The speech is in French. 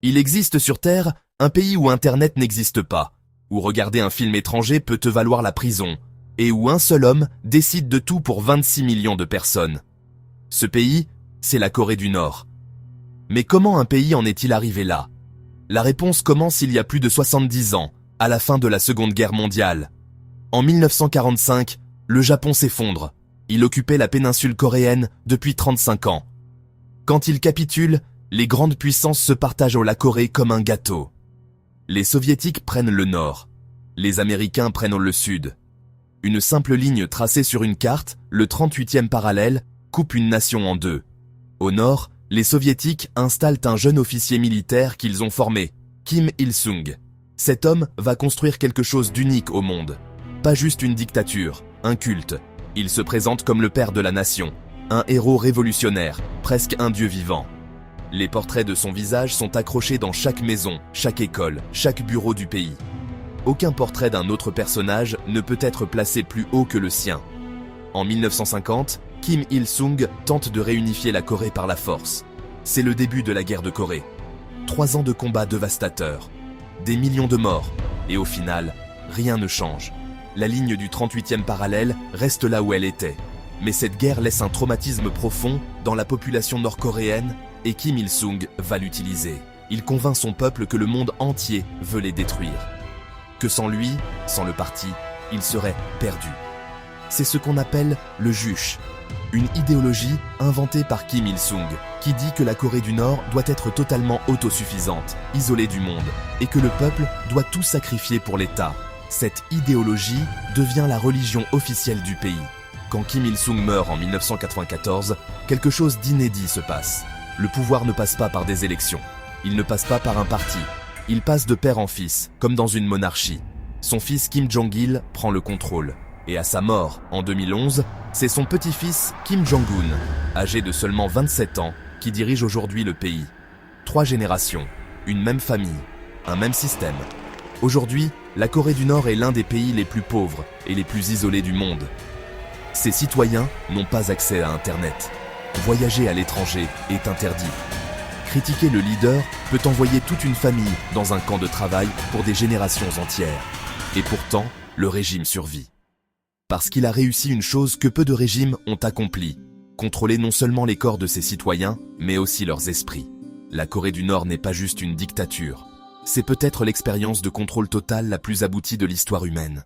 Il existe sur Terre un pays où Internet n'existe pas, où regarder un film étranger peut te valoir la prison, et où un seul homme décide de tout pour 26 millions de personnes. Ce pays, c'est la Corée du Nord. Mais comment un pays en est-il arrivé là? La réponse commence il y a plus de 70 ans, à la fin de la Seconde Guerre mondiale. En 1945, le Japon s'effondre. Il occupait la péninsule coréenne depuis 35 ans. Quand il capitule, les grandes puissances se partagent la Corée comme un gâteau. Les Soviétiques prennent le nord. Les Américains prennent le sud. Une simple ligne tracée sur une carte, le 38e parallèle, coupe une nation en deux. Au nord, les Soviétiques installent un jeune officier militaire qu'ils ont formé, Kim Il-sung. Cet homme va construire quelque chose d'unique au monde. Pas juste une dictature, un culte. Il se présente comme le père de la nation, un héros révolutionnaire, presque un dieu vivant. Les portraits de son visage sont accrochés dans chaque maison, chaque école, chaque bureau du pays. Aucun portrait d'un autre personnage ne peut être placé plus haut que le sien. En 1950, Kim Il-sung tente de réunifier la Corée par la force. C'est le début de la guerre de Corée. 3 ans de combats dévastateurs, des millions de morts, et au final, rien ne change. La ligne du 38e parallèle reste là où elle était. Mais cette guerre laisse un traumatisme profond dans la population nord-coréenne et Kim Il-sung va l'utiliser. Il convainc son peuple que le monde entier veut les détruire. Que sans lui, sans le parti, il serait perdu. C'est ce qu'on appelle le juche, une idéologie inventée par Kim Il-sung qui dit que la Corée du Nord doit être totalement autosuffisante, isolée du monde, et que le peuple doit tout sacrifier pour l'État. Cette idéologie devient la religion officielle du pays. Quand Kim Il-sung meurt en 1994, quelque chose d'inédit se passe. Le pouvoir ne passe pas par des élections. Il ne passe pas par un parti. Il passe de père en fils, comme dans une monarchie. Son fils Kim Jong-il prend le contrôle. Et à sa mort, en 2011, c'est son petit-fils Kim Jong-un, âgé de seulement 27 ans, qui dirige aujourd'hui le pays. 3 générations, une même famille, un même système. Aujourd'hui, la Corée du Nord est l'un des pays les plus pauvres et les plus isolés du monde. Ses citoyens n'ont pas accès à Internet. Voyager à l'étranger est interdit. Critiquer le leader peut envoyer toute une famille dans un camp de travail pour des générations entières. Et pourtant, le régime survit. Parce qu'il a réussi une chose que peu de régimes ont accomplie, contrôler non seulement les corps de ses citoyens, mais aussi leurs esprits. La Corée du Nord n'est pas juste une dictature. C'est peut-être l'expérience de contrôle total la plus aboutie de l'histoire humaine.